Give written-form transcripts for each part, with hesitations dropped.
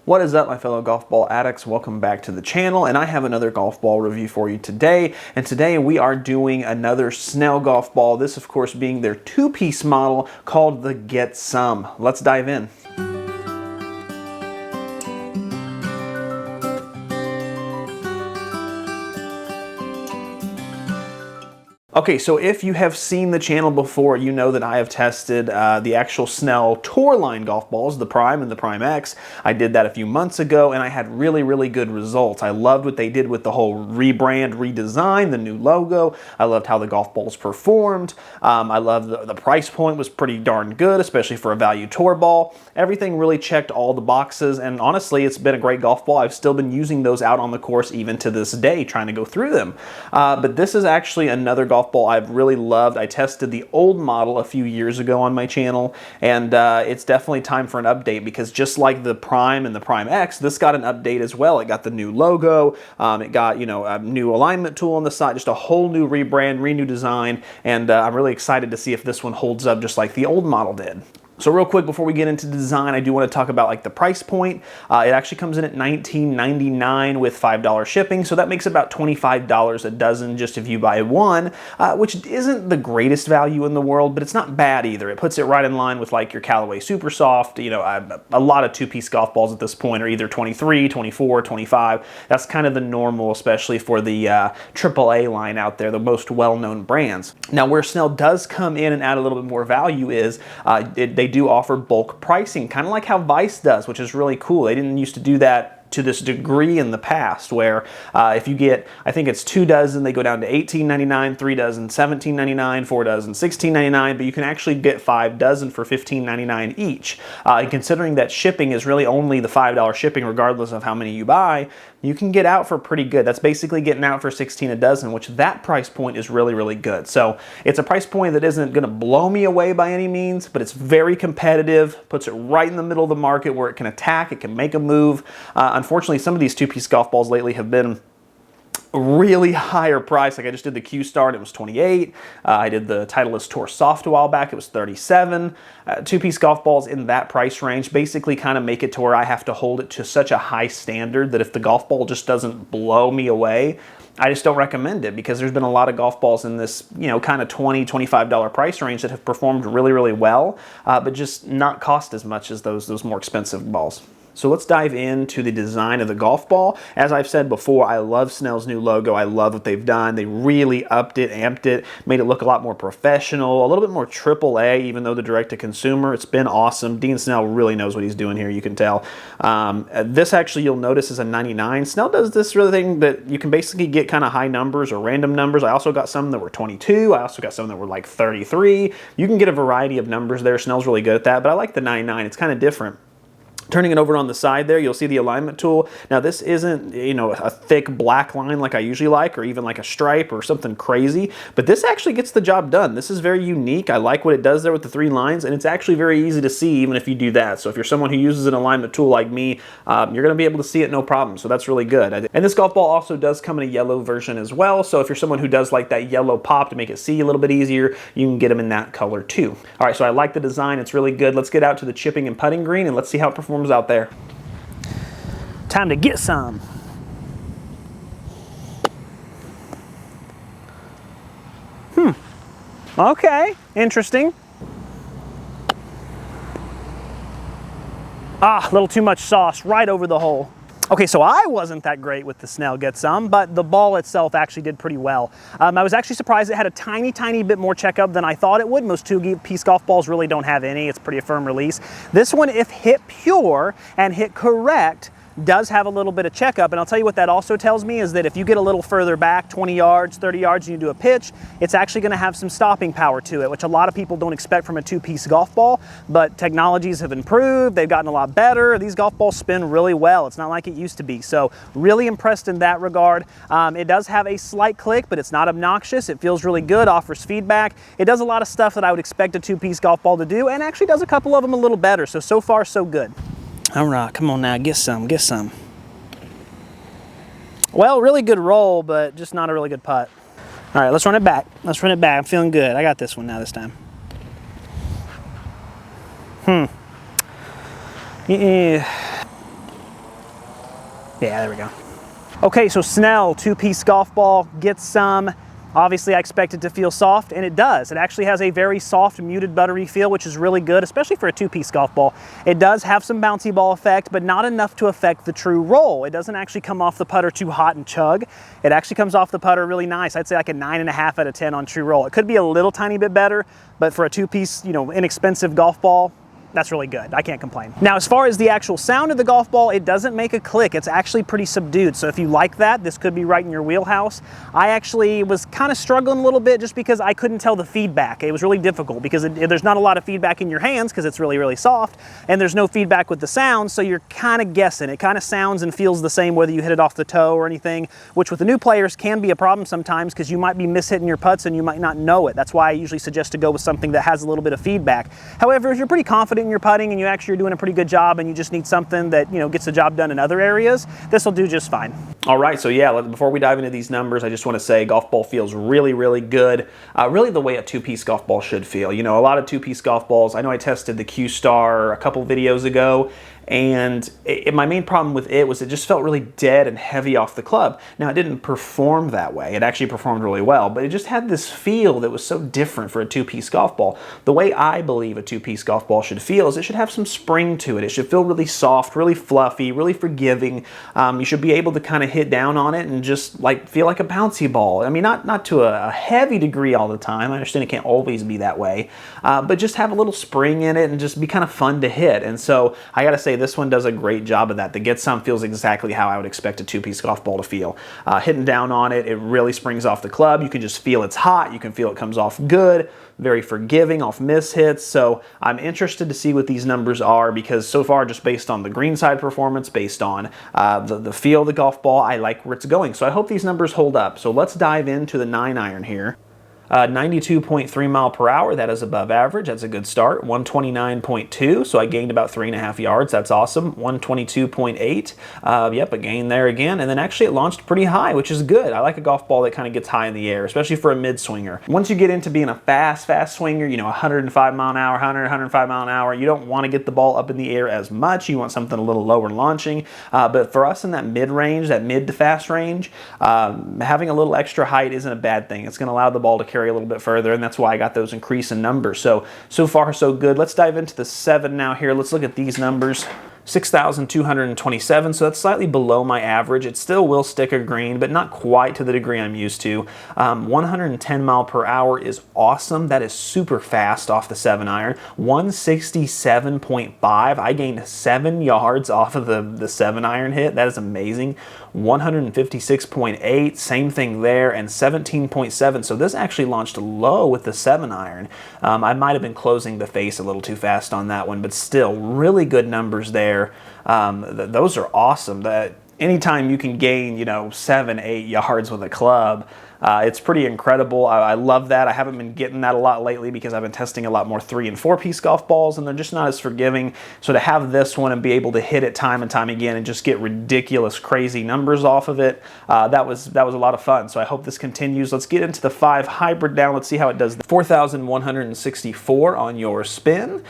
What is up, my fellow golf ball addicts? Welcome back to the channel, and I have another golf ball review for you today. And today we are doing another Snell golf ball, this of course being their two-piece model called the Get Some. Let's dive in. Okay, so if you have seen the channel before, you know that I have tested the actual Snell Tour line golf balls, the Prime and the Prime X. I did that a few months ago, and I had really good results. I loved what they did with the whole rebrand, redesign, the new logo. I loved how the golf balls performed. I loved the price point was pretty darn good, especially for a value tour ball. Everything really checked all the boxes, and honestly, it's been a great golf ball. I've still been using those out on the course even to this day, trying to go through them. But this is actually another golf ball I've really loved. I tested the old model a few years ago on my channel, and it's definitely time for an update, because just like the Prime and the Prime X, this got an update as well. It got the new logo, it got, you know, a new alignment tool on the side, just a whole new rebrand, new design, and I'm really excited to see if this one holds up just like the old model did. So real quick, before we get into design, I do want to talk about like the price point. It actually comes in at $19.99 with $5 shipping, so that makes about $25 a dozen just if you buy one, which isn't the greatest value in the world, but it's not bad either. It puts it right in line with like your Callaway Super Soft. You know, a lot of two-piece golf balls at this point are either 23, 24, 25. That's kind of the normal, especially for the AAA line out there, the most well-known brands. Now, where Snell does come in and add a little bit more value is they do offer bulk pricing, kind of like how Vice does, which is really cool. They didn't used to do that to this degree in the past, where if you get, I think it's 2 dozen, they go down to $18.99, 3 dozen $17.99, 4 dozen $16.99, but you can actually get 5 dozen for $15.99 each. And considering that shipping is really only the $5 shipping regardless of how many you buy, you can get out for pretty good. That's basically getting out for $16 a dozen, which that price point is really good. So it's a price point that isn't gonna blow me away by any means, but it's very competitive, puts it right in the middle of the market where it can attack, it can make a move. Unfortunately, some of these two-piece golf balls lately have been really higher price. Like I just did the Q-Star and it was $28. I did the Titleist Tour Soft a while back, it was $37. Two-piece golf balls in that price range basically kind of make it to where I have to hold it to such a high standard that if the golf ball just doesn't blow me away, I just don't recommend it, because there's been a lot of golf balls in this, you know, kind of $20, $25 price range that have performed really well, but just not cost as much as those more expensive balls. So let's dive into the design of the golf ball. As I've said before, I love Snell's new logo. I love what they've done. They really upped it, amped it, made it look a lot more professional, a little bit more AAA, even though the direct-to-consumer. It's been awesome. Dean Snell really knows what he's doing here, you can tell. This actually, you'll notice, is a 99. Snell does this really thing that you can basically get kind of high numbers or random numbers. I also got some that were 22. I also got some that were like 33. You can get a variety of numbers there. Snell's really good at that, but I like the 99. It's kind of different. Turning it over on the side there, you'll see the alignment tool. Now this isn't, you know, a thick black line like I usually like, or even like a stripe or something crazy, but this actually gets the job done. This is very unique. I like what it does there with the 3 lines, and it's actually very easy to see even if you do that. So if you're someone who uses an alignment tool like me, you're gonna be able to see it no problem, so that's really good. And this golf ball also does come in a yellow version as well, so if you're someone who does like that yellow pop to make it see a little bit easier, you can get them in that color too. All right, so I like the design, it's really good. Let's get out to the chipping and putting green and let's see how it performs out there. Time to get some. Okay, interesting. Ah, a little too much sauce right over the hole. Okay, so I wasn't that great with the Snell Get Some, but the ball itself actually did pretty well. I was actually surprised it had a tiny bit more checkup than I thought it would. Most two-piece golf balls really don't have any. It's pretty a firm release. This one, if hit pure and hit correct, does have a little bit of checkup, and I'll tell you what that also tells me is that if you get a little further back, 20 yards, 30 yards, and you do a pitch, it's actually going to have some stopping power to it, which a lot of people don't expect from a two-piece golf ball, but technologies have improved, they've gotten a lot better, these golf balls spin really well, it's not like it used to be, so really impressed in that regard. It does have a slight click, but it's not obnoxious, it feels really good, offers feedback, it does a lot of stuff that I would expect a two-piece golf ball to do, and actually does a couple of them a little better, so far so good. All right, come on now, get some, get some. Well, really good roll, but just not a really good putt. All right, let's run it back. Let's run it back. I'm feeling good. I got this one now this time. Yeah. Yeah, there we go. Okay, so Snell two-piece golf ball, get some. Obviously, I expect it to feel soft, and it does. It actually has a very soft, muted, buttery feel, which is really good, especially for a two-piece golf ball. It does have some bouncy ball effect, but not enough to affect the true roll. It doesn't actually come off the putter too hot and chug. It actually comes off the putter really nice. I'd say like a 9.5 out of 10 on true roll. It could be a little tiny bit better, but for a two-piece, inexpensive golf ball, that's really good. I can't complain. Now, as far as the actual sound of the golf ball, it doesn't make a click. It's actually pretty subdued. So if you like that, this could be right in your wheelhouse. I actually was kind of struggling a little bit just because I couldn't tell the feedback. It was really difficult because there's not a lot of feedback in your hands because it's really, really soft, and there's no feedback with the sound, so you're kind of guessing. It kind of sounds and feels the same whether you hit it off the toe or anything, which with the new players can be a problem sometimes because you might be mishitting your putts and you might not know it. That's why I usually suggest to go with something that has a little bit of feedback. However, if you're pretty confident in your putting and you actually are doing a pretty good job and you just need something that gets the job done in other areas, this will do just fine. All right, so yeah, before we dive into these numbers, I just want to say golf ball feels really, really good. Really the way a two-piece golf ball should feel. A lot of two-piece golf balls, I know I tested the Q-Star a couple videos ago, and my main problem with it was it just felt really dead and heavy off the club. Now, it didn't perform that way. It actually performed really well, but it just had this feel that was so different for a two-piece golf ball. The way I believe a two-piece golf ball should feel is it should have some spring to it. It should feel really soft, really fluffy, really forgiving. You should be able to kind of hit down on it and just feel like a bouncy ball. I mean, not to a heavy degree all the time. I understand it can't always be that way, but just have a little spring in it and just be kind of fun to hit. And so I gotta say, this one does a great job of that. The Get Some feels exactly how I would expect a two-piece golf ball to feel. Hitting down on it, it really springs off the club. You can just feel it's hot. You can feel it comes off good, very forgiving off mishits. So I'm interested to see what these numbers are because so far, just based on the greenside performance, based on the feel of the golf ball, I like where it's going. So I hope these numbers hold up. So let's dive into the 9-iron here. 92.3 mile per hour, that is above average. That's a good start. 129.2, so I gained about 3.5 yards. That's awesome. 122.8, yep, a gain there again. And then actually it launched pretty high, which is good. I like a golf ball that kind of gets high in the air, especially for a mid-swinger. Once you get into being a fast swinger, 105 mile an hour, 105 mile an hour, you don't want to get the ball up in the air as much. You want something a little lower launching. But for us in that mid-range, that mid to fast range, having a little extra height isn't a bad thing. It's going to allow the ball to carry a little bit further, and that's why I got those increase in numbers. So far so good. Let's dive into the 7 now here. Let's look at these numbers. 6,227, so that's slightly below my average. It still will stick a green, but not quite to the degree I'm used to. 110 mile per hour is awesome. That is super fast off the 7-iron. 167.5. I gained 7 yards off of the 7-iron hit. That is amazing. 156.8, same thing there, and 17.7. So this actually launched low with the 7-iron. I might have been closing the face a little too fast on that one, but still really good numbers there. Those are awesome. That anytime you can gain 7-8 yards with a club, it's pretty incredible. I love that. I haven't been getting that a lot lately because I've been testing a lot more 3- and 4-piece golf balls, and they're just not as forgiving. So to have this one and be able to hit it time and time again and just get ridiculous, crazy numbers off of it, that was a lot of fun. So I hope this continues. Let's get into the 5 hybrid now. Let's see how it does. 4,164 on your spin,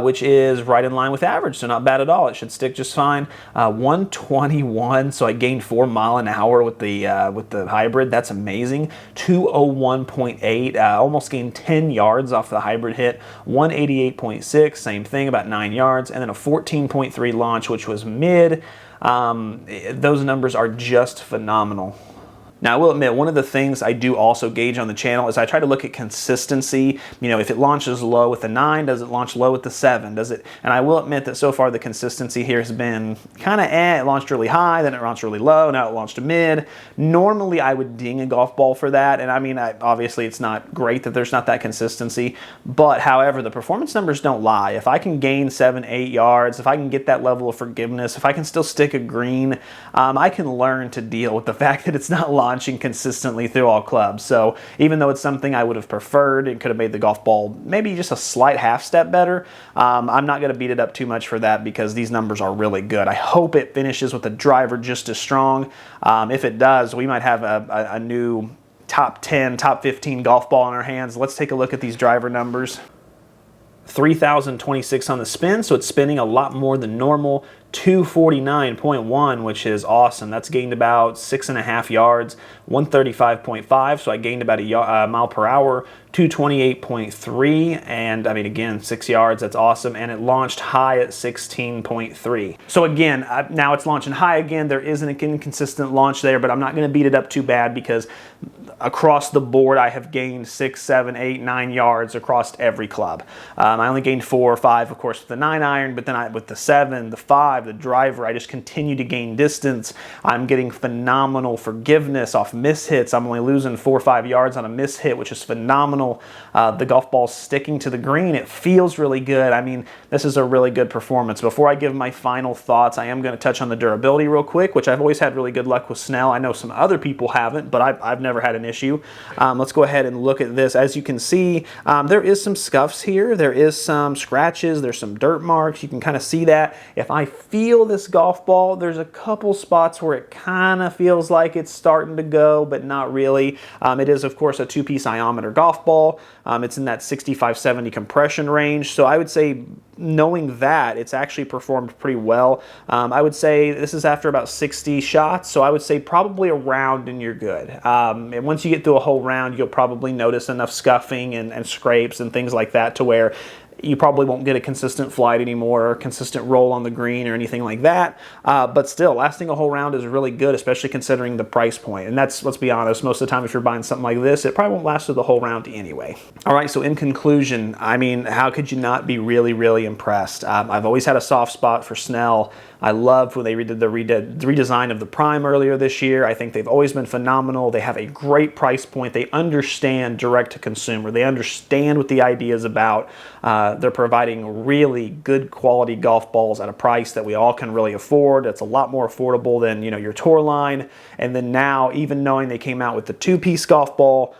which is right in line with average, so not bad at all. It should stick just fine. 121, so I gained 4 mile an hour with the hybrid. That's amazing. 201.8, almost gained 10 yards off the hybrid hit. 188.6, same thing, about 9 yards, and then a 14.3 launch, which was mid. Those numbers are just phenomenal. Now, I will admit, one of the things I do also gauge on the channel is I try to look at consistency. If it launches low with the 9, does it launch low with the 7? Does it? And I will admit that so far the consistency here has been kind of It launched really high, then it launched really low, now it launched to mid. Normally, I would ding a golf ball for that, and I mean, obviously it's not great that there's not that consistency, but however, the performance numbers don't lie. If I can gain 7-8 yards, if I can get that level of forgiveness, if I can still stick a green, I can learn to deal with the fact that it's not launching consistently through all clubs. So even though it's something I would have preferred, it could have made the golf ball maybe just a slight half step better, I'm not going to beat it up too much for that because these numbers are really good. I hope it finishes with the driver just as strong. If it does, we might have a new top 10, top 15 golf ball in our hands. Let's take a look at these driver numbers. 3,026 on the spin, so it's spinning a lot more than normal. 249.1, which is awesome. That's gained about 6.5 yards. 135.5, so I gained about a mile per hour. 228.3, and I mean, again, 6 yards, that's awesome. And it launched high at 16.3. So again, now it's launching high again. There is an inconsistent launch there, but I'm not going to beat it up too bad because across the board, I have gained 6, 7, 8, 9 yards across every club. I only gained 4 or 5, of course, with the 9-iron, but then with the 7, the 5, the driver, I just continue to gain distance. I'm getting phenomenal forgiveness off miss hits. I'm only losing 4 or 5 yards on a miss hit, which is phenomenal. The golf ball's sticking to the green. It feels really good. I mean, this is a really good performance. Before I give my final thoughts, I am going to touch on the durability real quick, which I've always had really good luck with Snell. I know some other people haven't, but I've never had an issue. Let's go ahead and look at this. As you can see, there is some scuffs here. There is some scratches. There's some dirt marks. You can kind of see that. If I feel this golf ball, there's a couple spots where it kind of feels like it's starting to go, but not really. It is, of course, a 2-piece iometer golf ball. It's in that 65-70 compression range. So I would say, knowing that, it's actually performed pretty well. I would say this is after about 60 shots, so I would say probably a round and you're good. And once you get through a whole round, you'll probably notice enough scuffing and scrapes and things like that to where you probably won't get a consistent flight anymore or consistent roll on the green or anything like that. But still, lasting a whole round is really good, especially considering the price point. And that's, let's be honest, most of the time if you're buying something like this, it probably won't last through the whole round anyway. All right, so in conclusion, I mean, how could you not be really, really impressed? I've always had a soft spot for Snell. I loved when they redid the redesign of the Prime earlier this year. I think they've always been phenomenal. They have a great price point. They understand direct to consumer. They understand what the idea is about. They're providing really good quality golf balls at a price that we all can really afford. It's a lot more affordable than, you know, your tour line. And then now, even knowing they came out with the 2-piece golf ball,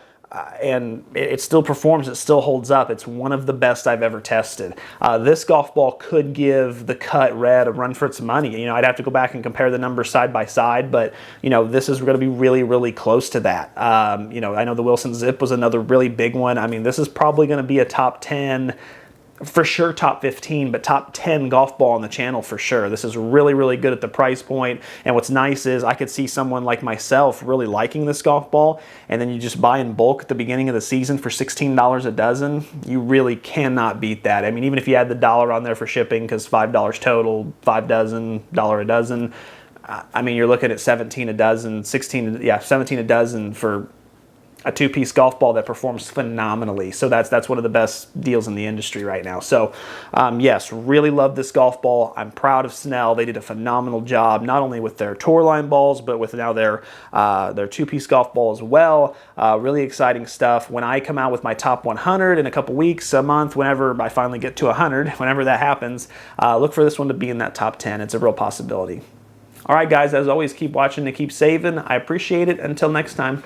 and it still performs, it still holds up. It's one of the best I've ever tested. This golf ball could give the Cut Red a run for its money. You know, I'd have to go back and compare the numbers side by side, but you know, this is going to be really, really close to that. You know, I know the Wilson Zip was another really big one. I mean, this is probably going to be a top 10, for sure top 15, but top 10 golf ball on the channel for sure. This is really, really good at the price point. And what's nice is I could see someone like myself really liking this golf ball, and then you just buy in bulk at the beginning of the season for $16 a dozen. You really cannot beat that. I mean, even if you add the $1 on there for shipping, because $5 total, 5 dozen, $1 a dozen, I mean, you're looking at 17 a dozen, 17 a dozen for a 2-piece golf ball that performs phenomenally. So that's one of the best deals in the industry right now. So yes, really love this golf ball. I'm proud of Snell. They did a phenomenal job, not only with their tour line balls, but with now their 2-piece golf ball as well. Really exciting stuff. When I come out with my top 100 in a couple weeks, a month, whenever I finally get to 100, whenever that happens, look for this one to be in that top 10. It's a real possibility. All right, guys, as always, keep watching and keep saving. I appreciate it. Until next time.